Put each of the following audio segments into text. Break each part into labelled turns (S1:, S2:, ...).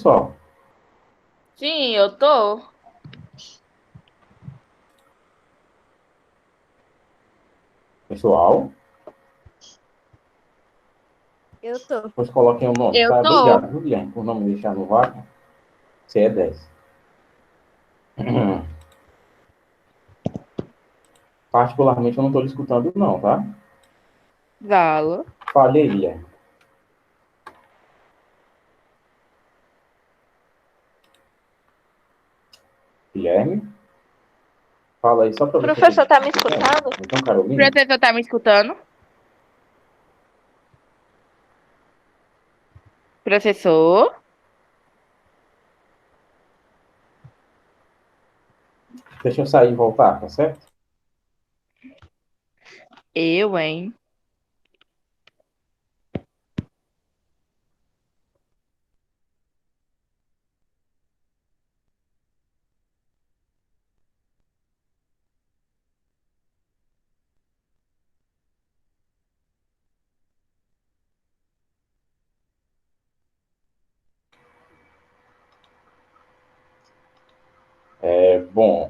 S1: pessoal?
S2: Sim, eu tô.
S1: Pessoal,
S3: Eu tô.
S1: pois coloquem o nome,
S2: Eu
S1: tá?
S2: tô.
S1: Obrigado, viu, Guilherme, por não me deixar no vácuo. Você é 10. Particularmente, eu não estou lhe escutando, não, tá?
S2: Galo.
S1: Falei, Guilherme. Guilherme, fala aí só para ver se eu estou
S3: Professor, tá me
S1: escutando.
S3: escutando?
S1: Então, Carolina,
S2: Professor, tá me escutando? Professor?
S1: deixa eu sair e voltar, tá certo?
S2: Eu, hein?
S1: Bom,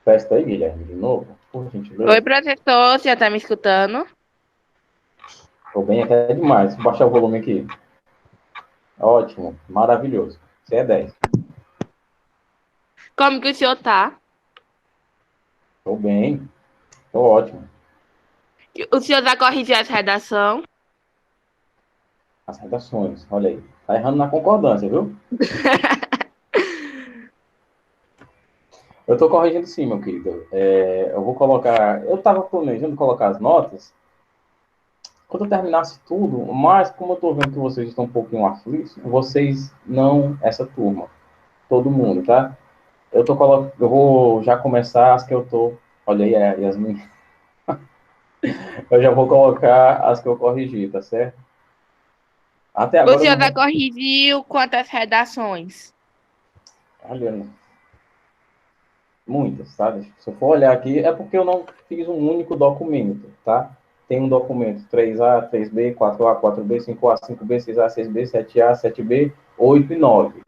S1: presta aí, Guilherme, de novo, por
S2: Oi,
S1: gentileza.
S2: professor, você já tá me escutando?
S1: Estou bem até demais. Vou baixar o volume aqui. Ótimo, maravilhoso. Você é 10.
S2: Como que o senhor tá?
S1: Estou bem, estou ótimo.
S2: O senhor já corrigiu essa redação?
S1: As redações, olha aí. Tá errando na concordância, viu? Eu estou corrigindo sim, meu querido. Eu vou colocar. Eu estava planejando colocar as notas quando eu terminasse tudo, mas como eu estou vendo que vocês estão um pouquinho aflitos, vocês não, essa turma, todo mundo, tá? Eu vou já começar as que eu tô. Olha aí, Yasmin. Eu já vou colocar as que eu corrigi, tá certo? Até
S2: O
S1: agora eu
S2: senhor
S1: não.
S2: já corrigiu quantas redações?
S1: Olha, muitas, sabe? Se eu for olhar aqui, é porque eu não fiz um único documento, tá? Tem um documento 3A, 3B, 4A, 4B, 5A, 5B, 6A, 6B, 7A, 7B, 8 e 9,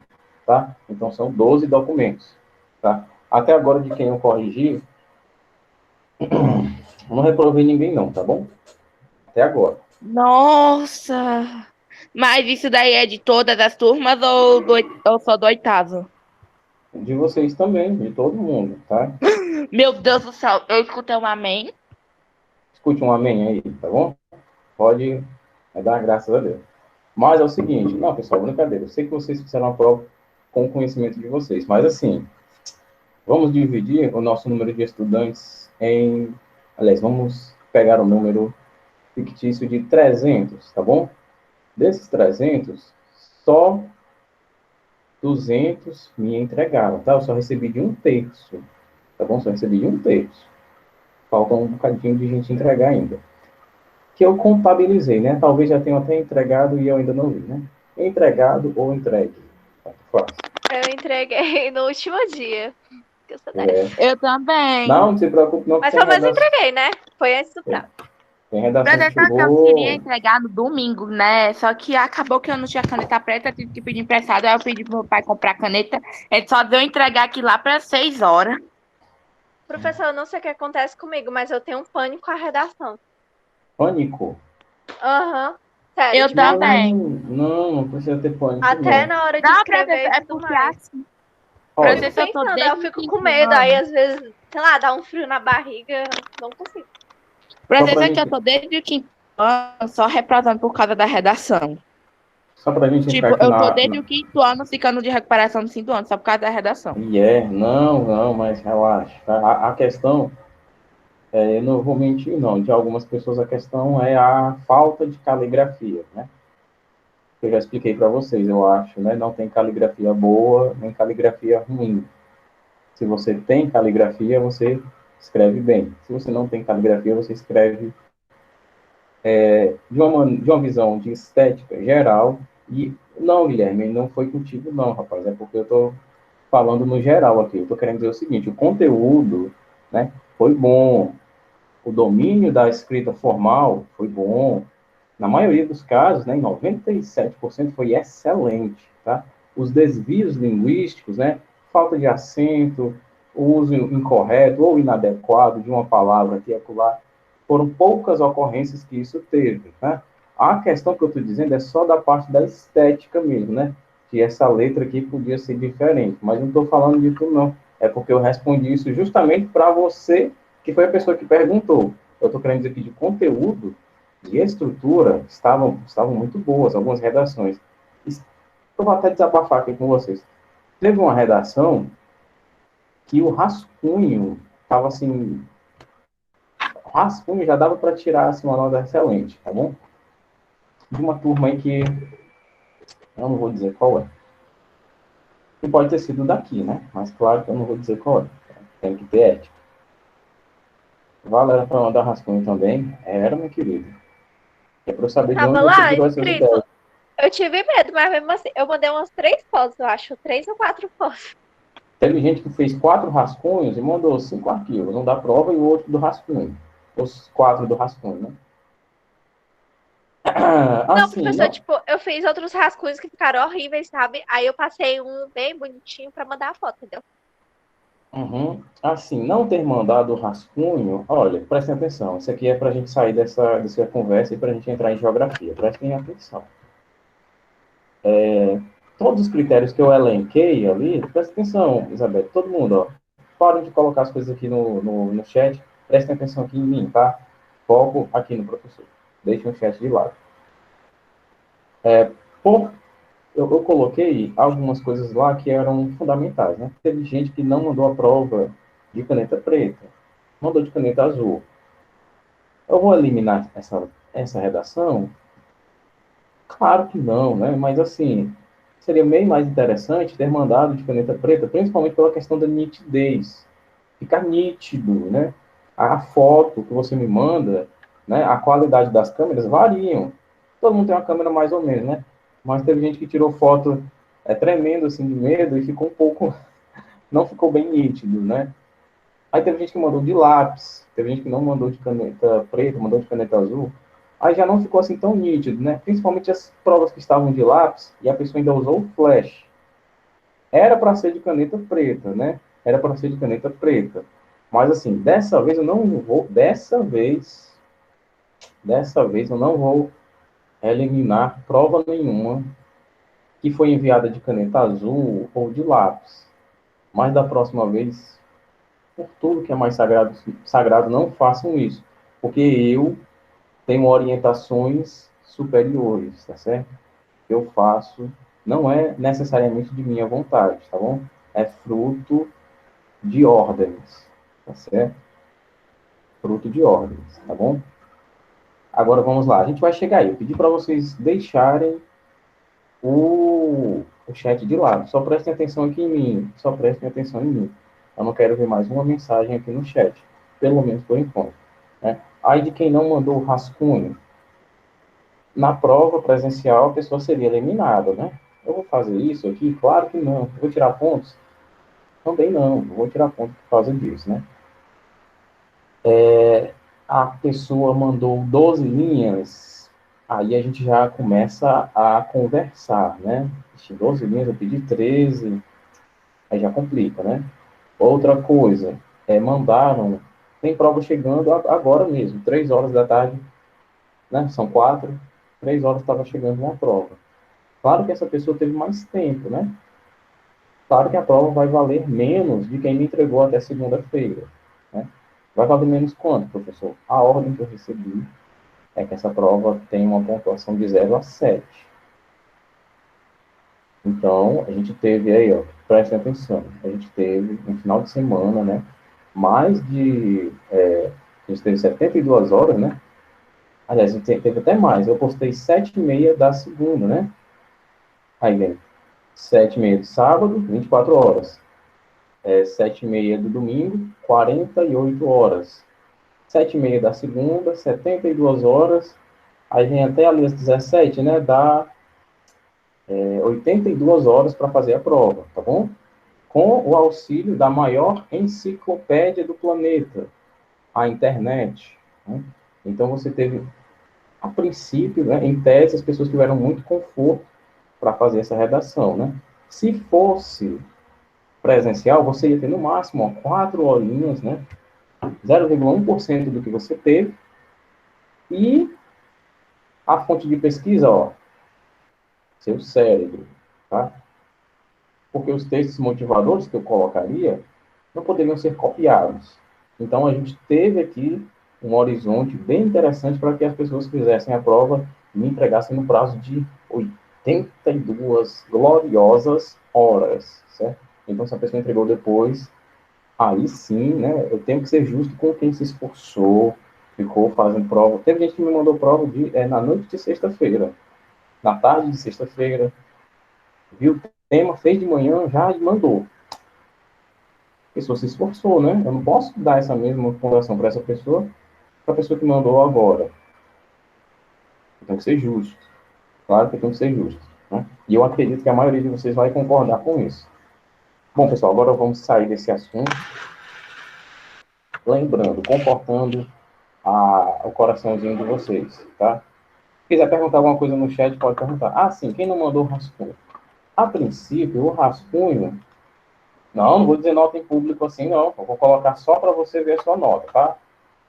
S1: tá? Então são 12 documentos, tá? Até agora, de quem eu corrigi, eu não reprovei ninguém não, tá bom? Até agora.
S2: Nossa! Mas isso daí é de todas as turmas ou só do oitavo?
S1: De vocês também, de todo mundo, tá?
S2: Meu Deus do céu, eu escutei um amém.
S1: Escute um amém aí, tá bom? Pode dar graças a Deus. Mas é o seguinte, não, pessoal, brincadeira. Eu sei que vocês fizeram a prova com o conhecimento de vocês, mas assim, vamos dividir o nosso número de estudantes em. Aliás, vamos pegar o número fictício de 300, tá bom? Desses 300, só 200 me entregaram, tá? Eu só recebi de um terço, tá bom? Só recebi de um terço. Falta um bocadinho de gente entregar ainda. Que eu contabilizei, né? Talvez já tenham até entregado e eu ainda não vi, né? Entregado ou entregue. Tanto faz.
S3: Eu entreguei no último dia. Que eu sou
S1: É.
S3: dessa.
S2: Eu também.
S1: Não se preocupe, não, que
S3: Mas pelo menos entreguei, né? Foi antes do prazo.
S1: tem redação que
S2: Professor, que eu queria
S1: chegou.
S2: entregar no domingo, né? Só que acabou que eu não tinha caneta preta, tive que pedir emprestado. Aí eu pedi pro meu pai comprar caneta. Ele só deu entregar aqui lá para 6 horas.
S3: Professor, eu não sei o que acontece comigo, mas eu tenho um pânico com a redação.
S1: Pânico.
S3: Aham. Sério,
S2: Eu
S3: de
S1: Não,
S3: verdade.
S2: também.
S1: não precisa ter pânico,
S3: Até
S1: não.
S3: na hora de
S2: Não,
S3: escrever
S2: professor,
S3: e
S2: é
S3: tudo
S2: porque
S3: mais.
S2: assim,
S3: Eu
S1: Olha,
S3: fico
S2: professor, eu tô
S3: pensando, aí eu
S2: desde o
S3: fico com
S2: quinto
S3: medo, aí
S2: ano.
S3: às vezes, sei lá, dá um frio na barriga, não consigo.
S1: só pra
S2: Professor, que eu
S1: gente,
S2: tô desde o quinto ano só reprovando por causa da redação.
S1: só pra gente entrar
S2: Tipo,
S1: aqui
S2: eu tô
S1: na.
S2: desde o quinto ano ficando de recuperação no quinto ano, só por causa da redação.
S1: Não, mas relaxa. Tá? A questão, eu não vou mentir, não. De algumas pessoas, a questão é a falta de caligrafia, né? Eu já expliquei para vocês, eu acho, né? Não tem caligrafia boa, nem caligrafia ruim. Se você tem caligrafia, você escreve bem. Se você não tem caligrafia, você escreve de uma visão de estética geral. E não, Guilherme, não foi contigo, não, rapaz. É porque eu estou falando no geral aqui. Eu estou querendo dizer o seguinte: o conteúdo, né, foi bom. O domínio da escrita formal foi bom. Na maioria dos casos, né, em 97% foi excelente, tá? os desvios linguísticos, né? Falta de acento, o uso incorreto ou inadequado de uma palavra aqui e acolá, foram poucas ocorrências que isso teve, né? A questão que eu estou dizendo é só da parte da estética mesmo, né? Que essa letra aqui podia ser diferente, mas não estou falando de tudo, não. É porque eu respondi isso justamente para você, que foi a pessoa que perguntou. Eu estou querendo dizer que de conteúdo, de estrutura, estavam muito boas, algumas redações. Eu vou até desabafar aqui com vocês. Teve uma redação que o rascunho estava assim, o rascunho já dava para tirar assim, uma nota excelente, tá bom? De uma turma aí que eu não vou dizer qual é. Que pode ter sido daqui, né? Mas claro que eu não vou dizer qual é. Tem que ter ética. Valera para mandar rascunho também. Era, meu querido. É para eu saber de onde
S3: Tava
S1: você
S3: lá
S1: tirou essas
S3: escrito.
S1: ideias.
S3: Eu tive medo, mas mesmo assim, eu mandei umas 3 fotos, eu acho. 3 ou 4 fotos.
S1: Teve gente que fez 4 rascunhos e mandou 5 arquivos. Um da prova e o outro do rascunho. Os 4 do rascunho, né?
S3: Não,
S1: Assim,
S3: professor,
S1: não.
S3: tipo, eu fiz outros rascunhos que ficaram horríveis, sabe? Aí eu passei um bem bonitinho pra mandar a foto, entendeu?
S1: Uhum. Assim, não ter mandado o rascunho, olha, prestem atenção, isso aqui é para a gente sair dessa conversa e para a gente entrar em geografia, prestem atenção. Todos os critérios que eu elenquei ali, prestem atenção, Isabel, todo mundo, ó, parem de colocar as coisas aqui no chat, prestem atenção aqui em mim, tá? Foco aqui no professor, deixem o chat de lado. Por eu coloquei algumas coisas lá que eram fundamentais, né? Teve gente que não mandou a prova de caneta preta, mandou de caneta azul. Eu vou eliminar essa redação? Claro que não, né? Mas assim, seria bem mais interessante ter mandado de caneta preta, principalmente pela questão da nitidez. Ficar nítido, né? A foto que você me manda, né? A qualidade das câmeras variam. Todo mundo tem uma câmera mais ou menos, né? Mas teve gente que tirou foto tremendo assim de medo e ficou um pouco, não ficou bem nítido, né? Aí teve gente que mandou de lápis, teve gente que não mandou de caneta preta, mandou de caneta azul. Aí já não ficou assim tão nítido, né? Principalmente as provas que estavam de lápis e a pessoa ainda usou o flash. Era para ser de caneta preta, né? Era para ser de caneta preta. Mas assim, dessa vez eu não vou eliminar prova nenhuma que foi enviada de caneta azul ou de lápis. Mas da próxima vez, por tudo que é mais sagrado, não façam isso. Porque eu tenho orientações superiores, tá certo? Eu faço, não é necessariamente de minha vontade, tá bom? É fruto de ordens, tá certo? Fruto de ordens, tá bom? Agora vamos lá, a gente vai chegar aí. Eu pedi para vocês deixarem o chat de lado. Só prestem atenção aqui em mim. Só prestem atenção em mim. Eu não quero ver mais uma mensagem aqui no chat. Pelo menos por enquanto. Né? Aí de quem não mandou o rascunho, na prova presencial a pessoa seria eliminada, né? Eu vou fazer isso aqui? Claro que não. Vou tirar pontos? Também não. Não vou tirar pontos por causa disso, né? A pessoa mandou 12 linhas, aí a gente já começa a conversar, né? 12 linhas, eu pedi 13, aí já complica, né? Outra coisa, mandaram, tem prova chegando agora mesmo, 3 horas da tarde, né? São 4, 3 horas estava chegando uma prova. Claro que essa pessoa teve mais tempo, né? Claro que a prova vai valer menos de quem me entregou até segunda-feira, né? Vai valer menos quanto, professor? A ordem que eu recebi é que essa prova tem uma pontuação de 0 a 7. Então, a gente teve aí, ó, prestem atenção, a gente teve um final de semana, né, a gente teve 72 horas, né, aliás, a gente teve até mais, eu postei 7h30 da segunda, né, aí vem 7h30 de sábado, 24 horas, 7h30 do domingo, 48 horas, 7h30 da segunda, 72 horas, aí vem até ali às 17, né, dá 82 horas para fazer a prova, tá bom? Com o auxílio da maior enciclopédia do planeta, a internet, né? Então, você teve, a princípio, né, em tese, as pessoas tiveram muito conforto para fazer essa redação, né? Se fosse presencial, você ia ter no máximo ó, 4 horinhas, né? 0,1% do que você teve. E a fonte de pesquisa, ó, seu cérebro, tá? Porque os textos motivadores que eu colocaria não poderiam ser copiados. Então, a gente teve aqui um horizonte bem interessante para que as pessoas fizessem a prova e me entregassem no prazo de 82 gloriosas horas, certo? Então, se a pessoa entregou depois, aí sim, né, eu tenho que ser justo com quem se esforçou, ficou fazendo prova. Teve gente que me mandou prova na noite de sexta-feira, na tarde de sexta-feira, viu o tema, fez de manhã já e mandou. A pessoa se esforçou, né? Eu não posso dar essa mesma pontuação para essa pessoa, para a pessoa que mandou agora. Eu tenho que ser justo. Claro que eu tenho que ser justo. Né? E eu acredito que a maioria de vocês vai concordar com isso. Bom, pessoal, agora vamos sair desse assunto. Lembrando, comportando o coraçãozinho de vocês, tá? Se quiser perguntar alguma coisa no chat, pode perguntar. Ah, sim, quem não mandou o rascunho? A princípio, o rascunho... Não vou dizer nota em público assim, não. Eu vou colocar só para você ver a sua nota, tá?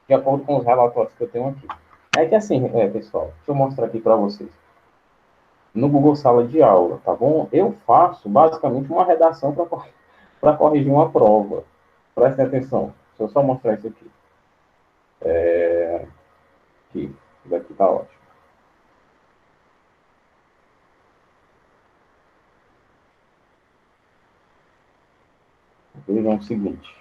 S1: De acordo com os relatórios que eu tenho aqui. É que assim, pessoal, deixa eu mostrar aqui para vocês. No Google Sala de Aula, tá bom? Eu faço basicamente uma redação para corrigir uma prova. Prestem atenção. Deixa eu só mostrar isso aqui. Aqui. Isso aqui tá ótimo. Vejam o seguinte.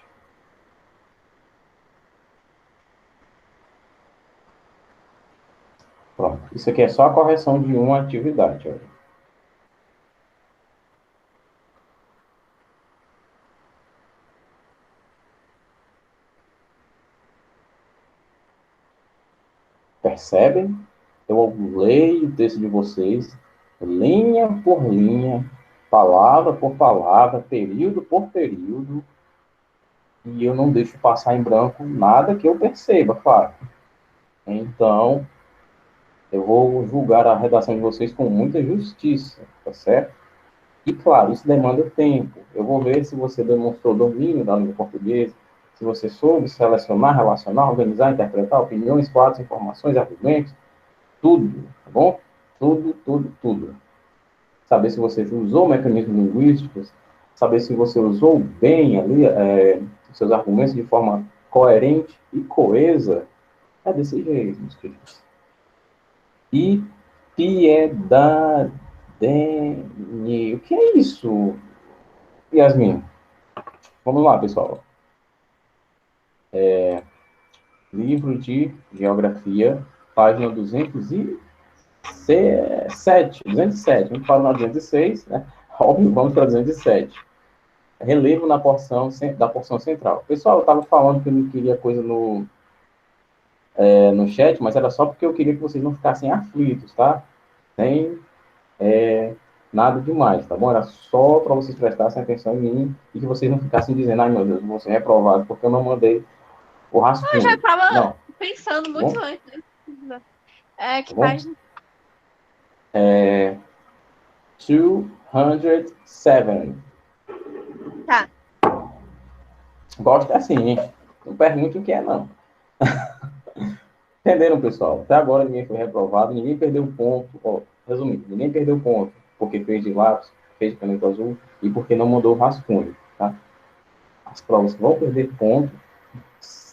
S1: Pronto. Isso aqui é só a correção de uma atividade. Olha. Percebem? Eu leio o texto de vocês, linha por linha, palavra por palavra, período por período, e eu não deixo passar em branco nada que eu perceba, claro. Então, eu vou julgar a redação de vocês com muita justiça, tá certo? E, claro, isso demanda tempo. Eu vou ver se você demonstrou domínio da língua portuguesa, se você soube selecionar, relacionar, organizar, interpretar opiniões, fatos, informações, argumentos, tudo, tá bom? Tudo, tudo, tudo. Saber se você usou mecanismos linguísticos, saber se você usou bem ali seus argumentos de forma coerente e coesa, é desse jeito, meus queridos. E piedade. O que é isso, Yasmin? Vamos lá, pessoal. Livro de Geografia, página 207. 207. A gente fala na 206, né? Óbvio, vamos para 207. Relevo da porção central. Pessoal, eu estava falando que eu não queria coisa no chat, mas era só porque eu queria que vocês não ficassem aflitos, tá? Sem nada demais, tá bom? Era só para vocês prestassem atenção em mim e que vocês não ficassem dizendo, ai meu Deus, eu vou ser reprovado porque eu não mandei o rascunho.
S3: Eu já estava pensando muito
S1: bom?
S3: antes. Que
S1: Tá
S3: página?
S1: 207.
S3: Tá.
S1: Gosto assim, hein? Não pergunte o que é, não. Entenderam, pessoal? Até agora ninguém foi reprovado, ninguém perdeu ponto. Resumindo, ninguém perdeu ponto porque fez de lápis, fez de caneta azul e porque não mandou o rascunho, tá? As provas vão perder ponto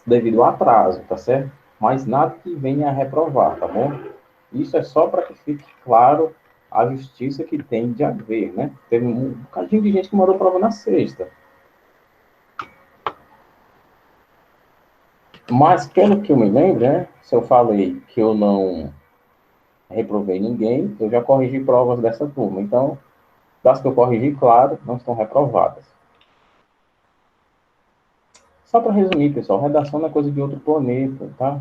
S1: devido ao atraso, tá certo? Mas nada que venha a reprovar, tá bom? Isso é só para que fique claro a justiça que tem de haver, né? Teve um bocadinho de gente que mandou prova na sexta. Mas, pelo que eu me lembro, né? Se eu falei que eu não reprovei ninguém, eu já corrigi provas dessa turma. Então, das que eu corrigi, claro, não estão reprovadas. Só para resumir, pessoal, redação não é coisa de outro planeta, tá?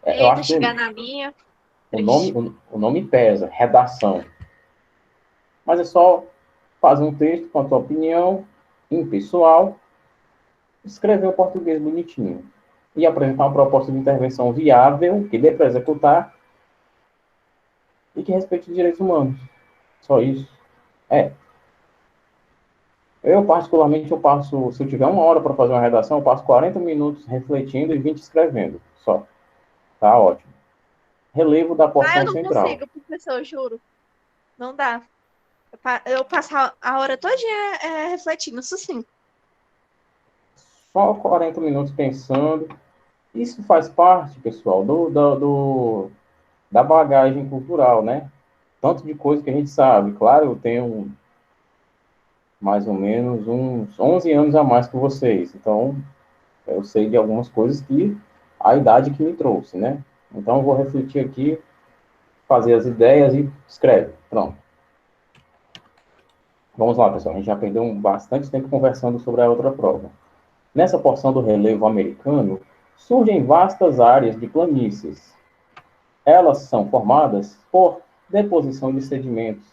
S1: Eu
S3: Eita,
S1: acho que
S3: chegar na minha.
S1: o nome pesa, redação. Mas é só fazer um texto com a tua opinião, impessoal, escrever um português bonitinho e apresentar uma proposta de intervenção viável, que dê para executar e que respeite os direitos humanos. Só isso. Eu, particularmente, eu passo, se eu tiver 1 hora para fazer uma redação, eu passo 40 minutos refletindo e 20 escrevendo, só. Tá ótimo. Relevo da
S3: Ah, eu
S1: porção
S3: não
S1: central.
S3: consigo, professor, eu juro. Não dá. Eu passo a hora todinha refletindo, isso sim.
S1: Só 40 minutos pensando. Isso faz parte, pessoal, da bagagem cultural, né? Tanto de coisa que a gente sabe. Claro, eu tenho mais ou menos uns 11 anos a mais que vocês. Então, eu sei de algumas coisas que a idade que me trouxe, né? Então, eu vou refletir aqui, fazer as ideias e escreve. Pronto. Vamos lá, pessoal. A gente já perdeu bastante tempo conversando sobre a outra prova. Nessa porção do relevo americano, surgem vastas áreas de planícies. Elas são formadas por deposição de sedimentos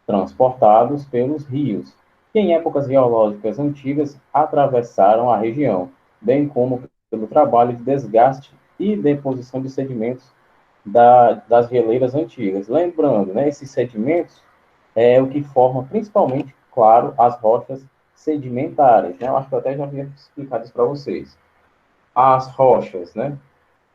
S1: transportados pelos rios, que em épocas geológicas antigas atravessaram a região, bem como pelo trabalho de desgaste e deposição de sedimentos das geleiras antigas. Lembrando, né, esses sedimentos é o que forma principalmente, claro, as rochas sedimentares. Né? Eu acho que eu até já havia explicado isso para vocês. As rochas, né,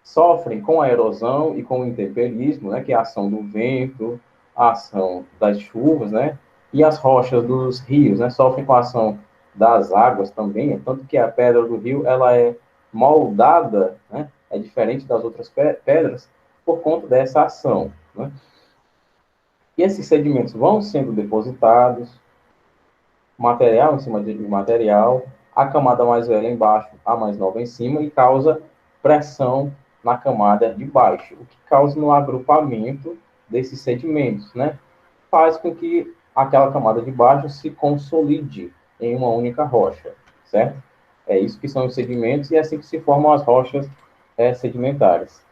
S1: sofrem com a erosão e com o intemperismo, né, que é a ação do vento, a ação das chuvas, né, e as rochas dos rios, né, sofrem com a ação das águas também, tanto que a pedra do rio, ela é moldada, né, é diferente das outras pedras, por conta dessa ação, né. E esses sedimentos vão sendo depositados, material em cima de material, a camada mais velha embaixo, a mais nova em cima, e causa pressão na camada de baixo, o que causa no agrupamento desses sedimentos, né? Faz com que aquela camada de baixo se consolide em uma única rocha, certo? É isso que são os sedimentos e é assim que se formam as rochas sedimentares.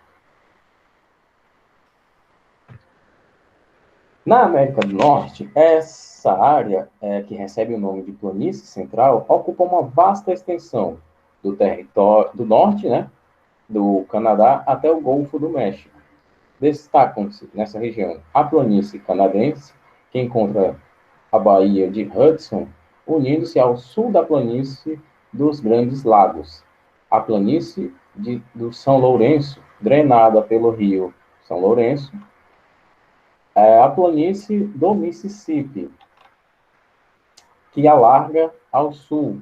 S1: Na América do Norte, essa área, que recebe o nome de Planície Central, ocupa uma vasta extensão do território do norte, né, do Canadá até o Golfo do México. Destacam-se nessa região a planície canadense, que encontra a Baía de Hudson, unindo-se ao sul da planície dos Grandes Lagos, a planície do São Lourenço, drenada pelo rio São Lourenço, a planície do Mississippi, que alarga ao sul,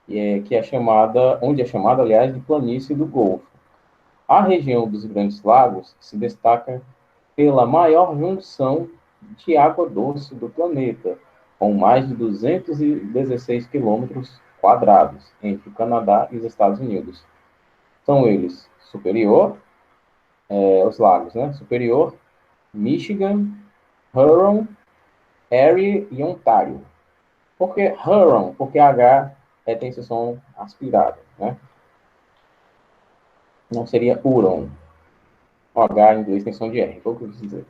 S1: que é chamada, onde é chamada, aliás, de planície do Golfo. A região dos Grandes Lagos se destaca pela maior junção de água doce do planeta, com mais de 216 quilômetros quadrados entre o Canadá e os Estados Unidos. São eles Superior, os lagos, né? Superior, Michigan, Huron, Erie e Ontário. Por que Huron? Porque H tem esse som aspirado, né? Não seria Huron. O H em inglês tem som de R, foi o que eu quis dizer.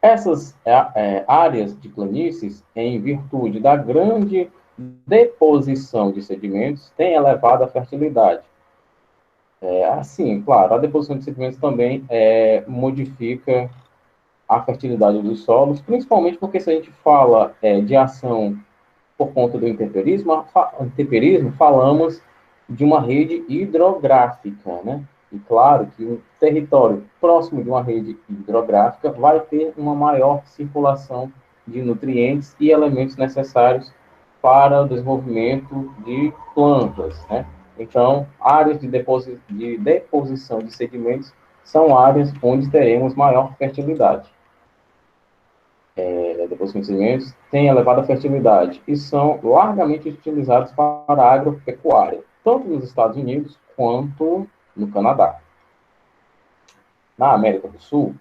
S1: Essas áreas de planícies, em virtude da grande deposição de sedimentos, têm elevada fertilidade. Assim, claro, a deposição de sedimentos também modifica a fertilidade dos solos, principalmente porque se a gente fala de ação por conta do intemperismo, falamos de uma rede hidrográfica, né? E claro que um território próximo de uma rede hidrográfica vai ter uma maior circulação de nutrientes e elementos necessários para o desenvolvimento de plantas, né? Então, áreas de deposição de sedimentos são áreas onde teremos maior fertilidade. Deposição de sedimentos têm elevada fertilidade e são largamente utilizados para a agropecuária, tanto nos Estados Unidos quanto no Canadá. Na América do Sul,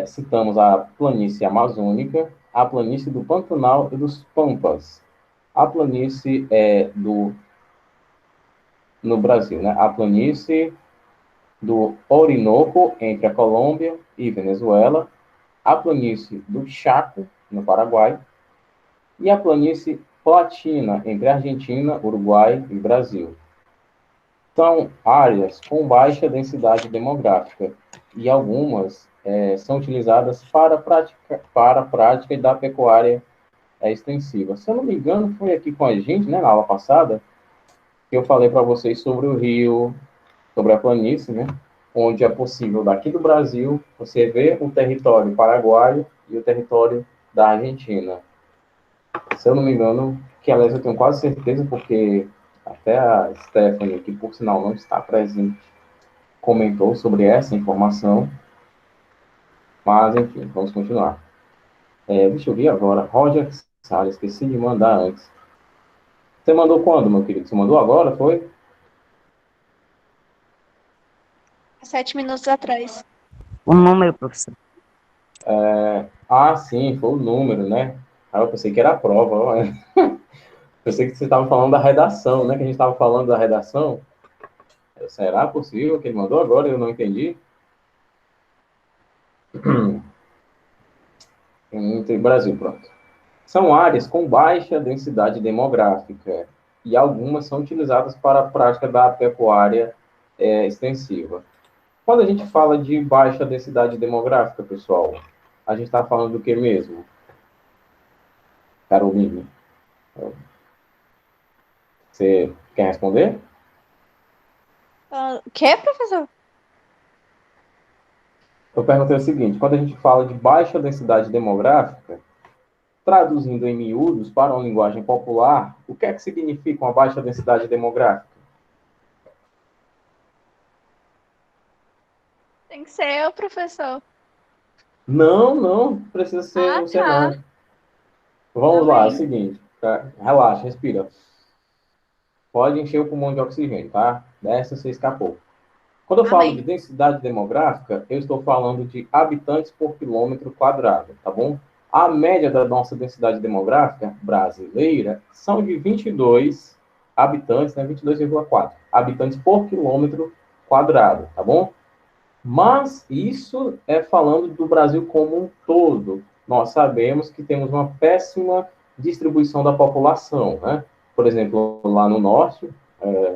S1: citamos a planície amazônica, a planície do Pantanal e dos Pampas, a planície no Brasil, né? A planície do Orinoco, entre a Colômbia e Venezuela, a planície do Chaco, no Paraguai, e a planície platina, entre Argentina, Uruguai e Brasil. São áreas com baixa densidade demográfica e algumas são utilizadas para a prática da pecuária é extensiva. Se eu não me engano, foi aqui com a gente, né, na aula passada, que eu falei para vocês sobre o rio, sobre a planície, né, onde é possível, daqui do Brasil, você ver o território paraguaio e o território da Argentina. Se eu não me engano, que aliás eu tenho quase certeza, porque até a Stephanie, que por sinal não está presente, comentou sobre essa informação, mas enfim, vamos continuar. Deixa eu ver agora, Roger Salles, esqueci de mandar antes. Você mandou quando, meu querido? Você mandou agora, foi?
S3: 7 minutos atrás.
S4: O número, professor.
S1: Sim, foi o número, né? Eu pensei que era a prova. Ó. Pensei que você estava falando da redação, né? Que a gente estava falando da redação. Será possível que ele mandou agora? Eu não entendi. Brasil, pronto. São áreas com baixa densidade demográfica e algumas são utilizadas para a prática da pecuária extensiva. Quando a gente fala de baixa densidade demográfica, pessoal, a gente está falando do que mesmo? Carolina, você quer responder?
S3: O que, professor?
S1: Eu perguntei o seguinte, quando a gente fala de baixa densidade demográfica, traduzindo em miúdos para uma linguagem popular, o que é que significa uma baixa densidade demográfica?
S3: Tem que ser eu, professor.
S1: Não precisa ser você
S3: tá.
S1: não. Vamos lá, é o
S3: Amém.
S1: seguinte, tá? Relaxa, respira. Pode encher o pulmão de oxigênio, tá? Dessa você escapou. Quando eu falo de
S3: Amém.
S1: densidade demográfica, eu estou falando de habitantes por quilômetro quadrado, tá bom? A média da nossa densidade demográfica brasileira são de 22 habitantes, né? 22,4 habitantes por quilômetro quadrado, tá bom? Mas isso é falando do Brasil como um todo. Nós sabemos que temos uma péssima distribuição da população, né? Por exemplo, lá no norte,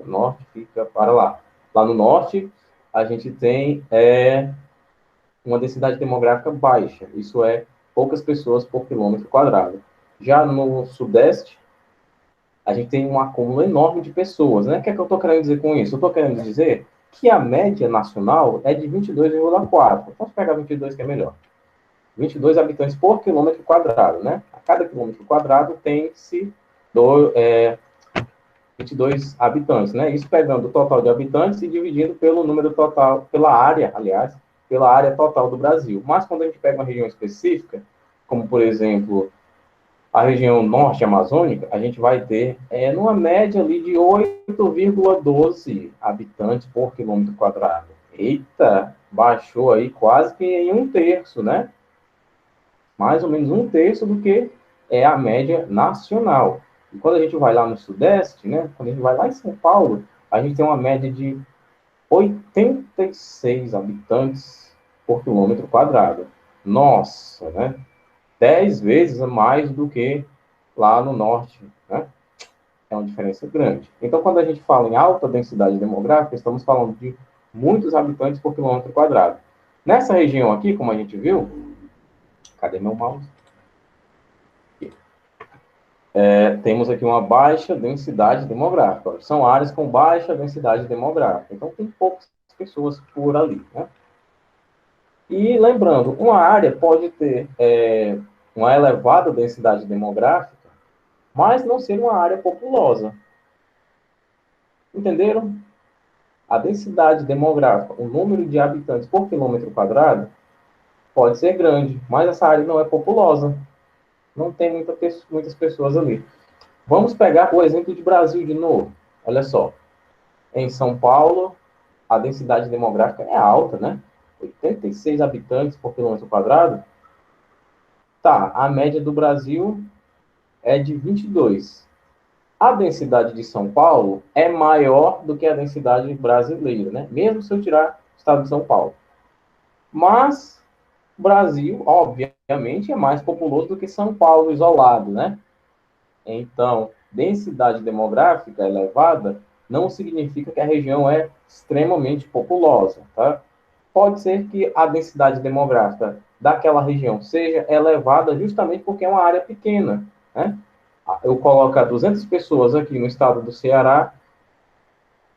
S1: norte fica para lá. Lá no norte, a gente tem uma densidade demográfica baixa, isso é, poucas pessoas por quilômetro quadrado. Já no sudeste, a gente tem um acúmulo enorme de pessoas, né? O que é que eu estou querendo dizer com isso? Eu estou querendo dizer que a média nacional é de 22,4. Vamos pegar 22, que é melhor. 22 habitantes por quilômetro quadrado, né? A cada quilômetro quadrado tem-se 22 habitantes, né? Isso pegando o total de habitantes e dividindo pelo número total, pela área, aliás, pela área total do Brasil. Mas quando a gente pega uma região específica, como por exemplo a região norte amazônica, a gente vai ter numa média ali de 8,12 habitantes por quilômetro quadrado. Eita, baixou aí quase que em um terço, né? Mais ou menos um terço do que é a média nacional. E quando a gente vai lá no Sudeste, né? Quando a gente vai lá em São Paulo, a gente tem uma média de 86 habitantes por quilômetro quadrado. Nossa, né? 10 vezes mais do que lá no norte, né? É uma diferença grande. Então, quando a gente fala em alta densidade demográfica, estamos falando de muitos habitantes por quilômetro quadrado. Nessa região aqui, como a gente viu, cadê meu mouse? Temos aqui uma baixa densidade demográfica. São áreas com baixa densidade demográfica. Então, tem poucas pessoas por ali, né? E lembrando, uma área pode ter uma elevada densidade demográfica, mas não ser uma área populosa. Entenderam? A densidade demográfica, o número de habitantes por quilômetro quadrado, pode ser grande, mas essa área não é populosa. Não tem muitas pessoas ali. Vamos pegar o exemplo de Brasil de novo. Olha só. Em São Paulo, a densidade demográfica é alta, né? 86 habitantes por quilômetro quadrado. Tá, a média do Brasil é de 22. A densidade de São Paulo é maior do que a densidade brasileira, né? Mesmo se eu tirar o estado de São Paulo. Mas Brasil, obviamente, é mais populoso do que São Paulo isolado, né? Então, densidade demográfica elevada não significa que a região é extremamente populosa, tá? Pode ser que a densidade demográfica daquela região seja elevada justamente porque é uma área pequena. né? Eu colocar 200 pessoas aqui no estado do Ceará,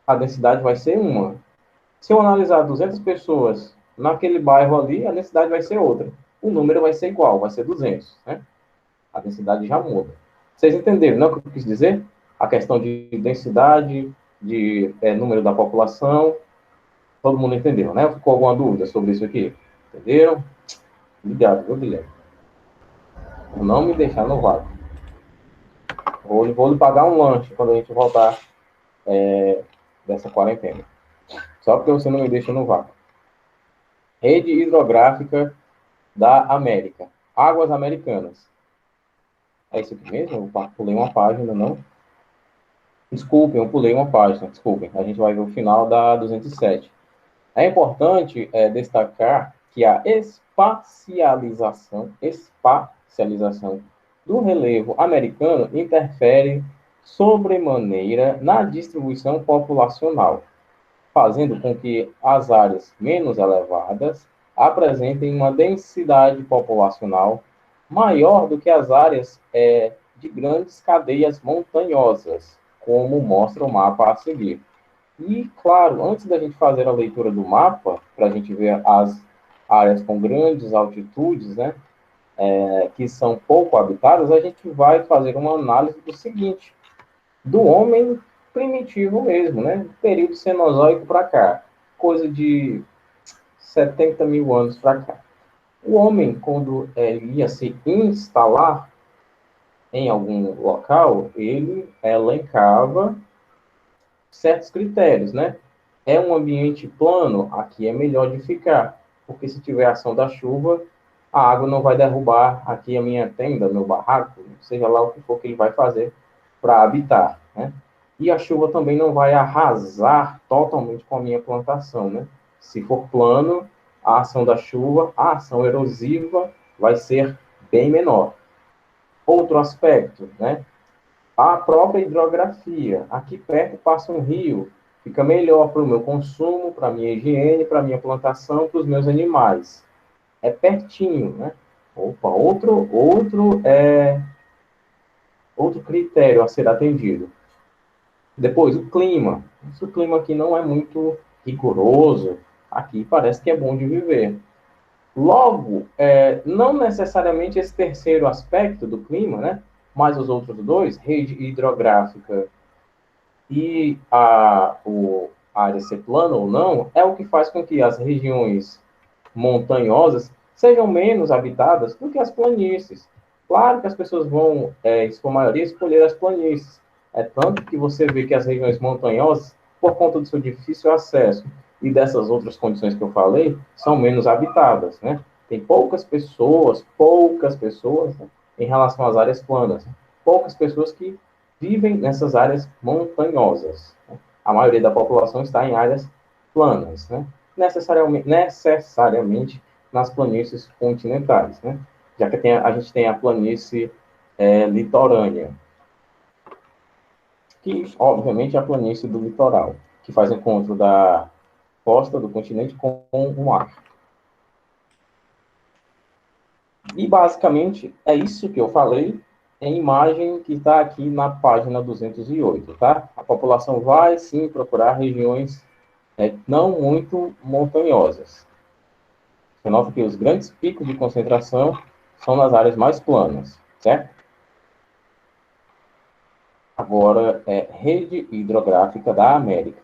S1: a densidade vai ser uma. Se eu analisar 200 pessoas naquele bairro ali, a densidade vai ser outra. O número vai ser igual, vai ser 200, né? A densidade já muda. Vocês entenderam, não, o que eu quis dizer? A questão de densidade, de número da população, todo mundo entendeu, né? Ficou alguma dúvida sobre isso aqui? Entenderam? Obrigado, viu, Guilherme? Por não me deixar no vácuo. Vou lhe pagar um lanche quando a gente voltar dessa quarentena. Só porque você não me deixa no vácuo. Rede hidrográfica da América. Águas Americanas. É isso aqui mesmo? Eu pulei uma página, não? Desculpem, eu pulei uma página. Desculpem. A gente vai ver o final da 207. É importante destacar que a espacialização do relevo americano interfere sobremaneira na distribuição populacional, fazendo com que as áreas menos elevadas apresentem uma densidade populacional maior do que as áreas de grandes cadeias montanhosas, como mostra o mapa a seguir. E, claro, antes da gente fazer a leitura do mapa, para a gente ver as áreas com grandes altitudes, né, que são pouco habitadas, a gente vai fazer uma análise do seguinte, do homem primitivo mesmo, né, período Cenozoico para cá, coisa de 70 mil anos para cá. O homem, quando ia se instalar em algum local, ele elencava certos critérios, né? É um ambiente plano, aqui é melhor de ficar, porque se tiver ação da chuva, a água não vai derrubar aqui a minha tenda, meu barraco, seja lá o que for que ele vai fazer para habitar, né? E a chuva também não vai arrasar totalmente com a minha plantação, né? Se for plano, a ação da chuva, a ação erosiva vai ser bem menor. Outro aspecto, né? A própria hidrografia. Aqui perto passa um rio, fica melhor para o meu consumo, para a minha higiene, para a minha plantação, para os meus animais. É pertinho, né? Opa, outro critério a ser atendido. Depois, o clima. Se o clima aqui não é muito rigoroso, aqui parece que é bom de viver. Logo, não necessariamente esse terceiro aspecto do clima, né? Mas os outros dois, rede hidrográfica e a área ser plana ou não, é o que faz com que as regiões montanhosas sejam menos habitadas do que as planícies. Claro que as pessoas vão, em sua maioria, escolher as planícies. É tanto que você vê que as regiões montanhosas, por conta do seu difícil acesso e dessas outras condições que eu falei, são menos habitadas, né? Tem poucas pessoas, né, em relação às áreas planas. Poucas pessoas que vivem nessas áreas montanhosas. Né? A maioria da população está em áreas planas, né? Necessariamente nas planícies continentais, né? Já que a gente tem a planície litorânea, que, obviamente, é a planície do litoral, que faz encontro da costa do continente com o mar. E, basicamente, é isso que eu falei em imagem que está aqui na página 208, tá? A população vai, sim, procurar regiões não muito montanhosas. Você nota que os grandes picos de concentração são nas áreas mais planas, certo? Agora, rede hidrográfica da América.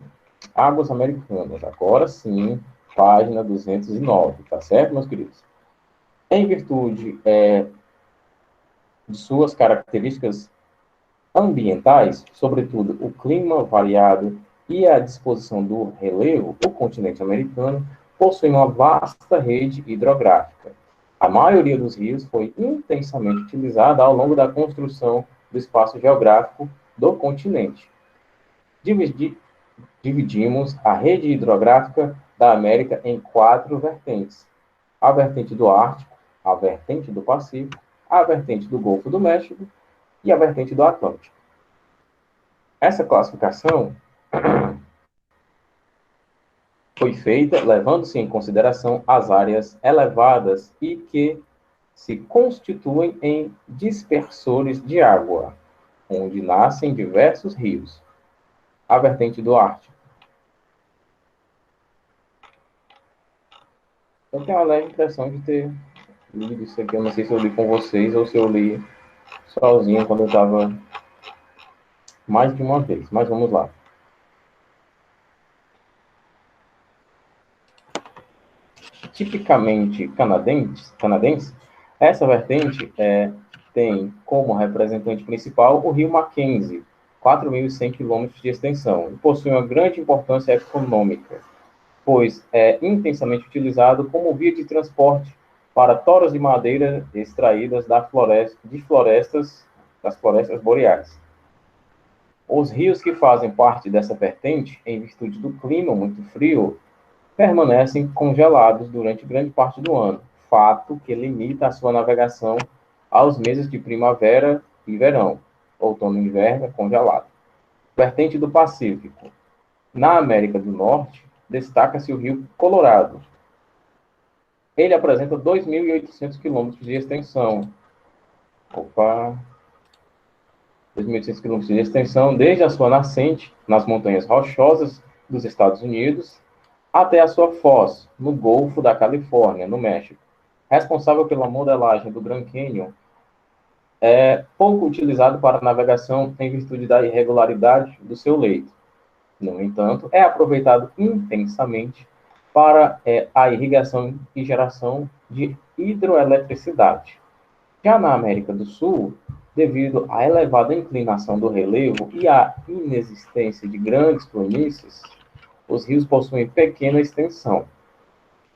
S1: Águas Americanas. Agora sim, página 209, tá certo, meus queridos? Em virtude de suas características ambientais, sobretudo o clima variado e a disposição do relevo, o continente americano possui uma vasta rede hidrográfica. A maioria dos rios foi intensamente utilizada ao longo da construção do espaço geográfico do continente. Dividimos a rede hidrográfica da América em 4 vertentes: a vertente do Ártico, a vertente do Pacífico, a vertente do Golfo do México e a vertente do Atlântico. Essa classificação foi feita levando-se em consideração as áreas elevadas e que se constituem em dispersores de água, onde nascem diversos rios. A vertente do Ártico. Eu tenho uma leve impressão de ter lido isso aqui. Eu não sei se eu li com vocês ou se eu li sozinho quando eu estava mais de uma vez. Mas vamos lá. Tipicamente canadense, essa vertente tem como representante principal o rio Mackenzie, 4.100 quilômetros de extensão, e possui uma grande importância econômica, pois é intensamente utilizado como via de transporte para toras de madeira extraídas das florestas boreais. Os rios que fazem parte dessa vertente, em virtude do clima muito frio, permanecem congelados durante grande parte do ano, fato que limita a sua navegação aos meses de primavera e verão. Outono e inverno é congelado. Vertente do Pacífico. Na América do Norte, destaca-se o rio Colorado. Ele apresenta 2.800 quilômetros de extensão. 2.800 quilômetros de extensão, desde a sua nascente, nas montanhas rochosas dos Estados Unidos, até a sua foz, no Golfo da Califórnia, no México. Responsável pela modelagem do Grand Canyon, é pouco utilizado para navegação em virtude da irregularidade do seu leito. No entanto, é aproveitado intensamente para a irrigação e geração de hidroeletricidade. Já na América do Sul, devido à elevada inclinação do relevo e à inexistência de grandes planícies, os rios possuem pequena extensão.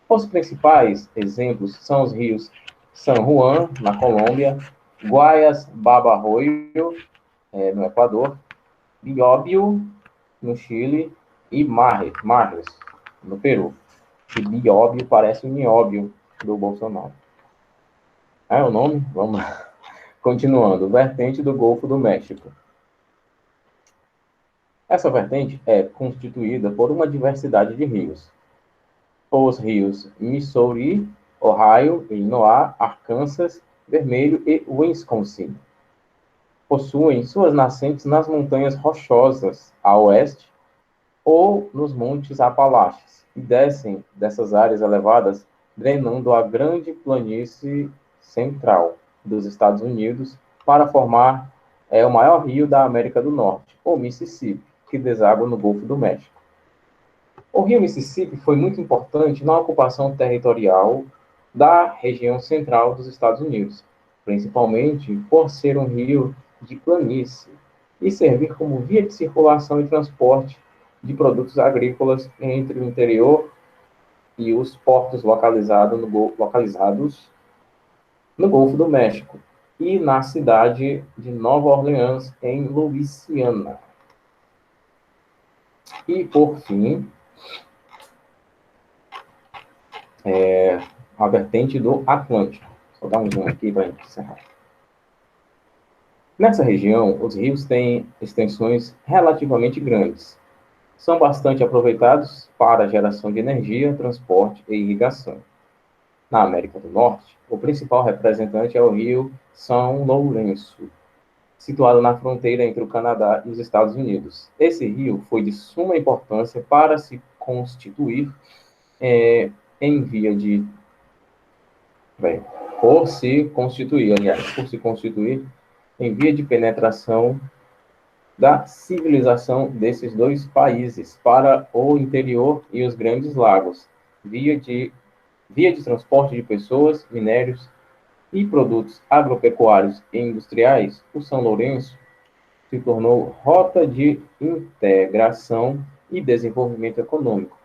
S1: Os principais exemplos são os rios San Juan, na Colômbia, Guayas, Babahoyo, no Equador, Biobío, no Chile, e Marres, no Peru. E Biobío parece o Nióbio do Bolsonaro. É o nome? Vamos lá. Continuando, vertente do Golfo do México. Essa vertente é constituída por uma diversidade de rios. Os rios Missouri, Ohio, Illinois, Arkansas, Vermelho e Wisconsin. Possuem suas nascentes nas montanhas rochosas a oeste ou nos montes Apalaches e descem dessas áreas elevadas, drenando a grande planície central dos Estados Unidos para formar o maior rio da América do Norte, o Mississippi, que deságua no Golfo do México. O rio Mississippi foi muito importante na ocupação territorial da região central dos Estados Unidos, principalmente por ser um rio de planície e servir como via de circulação e transporte de produtos agrícolas entre o interior e os portos localizados no Golfo do México e na cidade de Nova Orleans, em Louisiana. E, por fim, a vertente do Atlântico. Vou dar um zoom aqui para encerrar. Nessa região, os rios têm extensões relativamente grandes. São bastante aproveitados para a geração de energia, transporte e irrigação. Na América do Norte, o principal representante é o rio São Lourenço, situado na fronteira entre o Canadá e os Estados Unidos. Esse rio foi de suma importância para se constituir por se constituir em via de penetração da civilização desses dois países para o interior e os grandes lagos, via de transporte de pessoas, minérios e produtos agropecuários e industriais. O São Lourenço se tornou rota de integração e desenvolvimento econômico,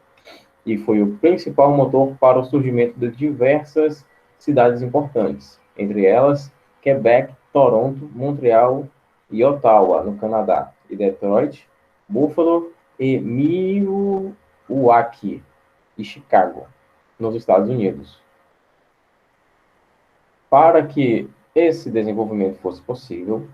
S1: e foi o principal motor para o surgimento de diversas cidades importantes, entre elas Quebec, Toronto, Montreal e Ottawa, no Canadá, e Detroit, Buffalo e Milwaukee e Chicago, nos Estados Unidos. Para que esse desenvolvimento fosse possível,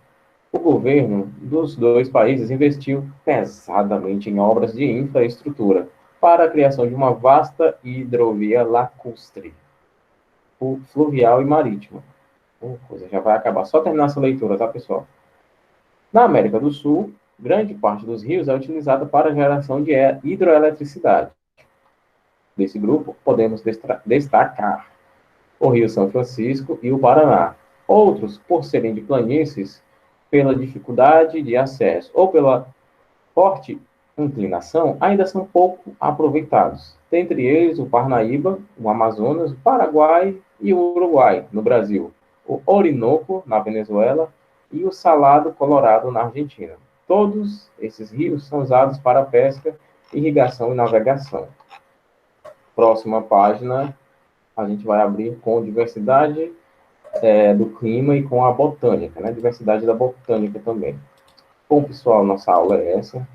S1: o governo dos dois países investiu pesadamente em obras de infraestrutura para a criação de uma vasta hidrovia lacustre, fluvial e marítima, coisa, já vai acabar. Só terminar essa leitura, tá, pessoal? Na América do Sul, grande parte dos rios é utilizada para a geração de hidroeletricidade. Desse grupo, podemos destacar o Rio São Francisco e o Paraná. Outros, por serem de planícies, pela dificuldade de acesso ou pela forte inclinação, ainda são pouco aproveitados. Dentre eles, o Parnaíba, o Amazonas, o Paraguai e o Uruguai, no Brasil, o Orinoco, na Venezuela, e o Salado Colorado, na Argentina. Todos esses rios são usados para pesca, irrigação e navegação. Próxima página, a gente vai abrir com diversidade do clima e com a botânica, né? Diversidade da botânica também. Bom, pessoal, nossa aula é essa.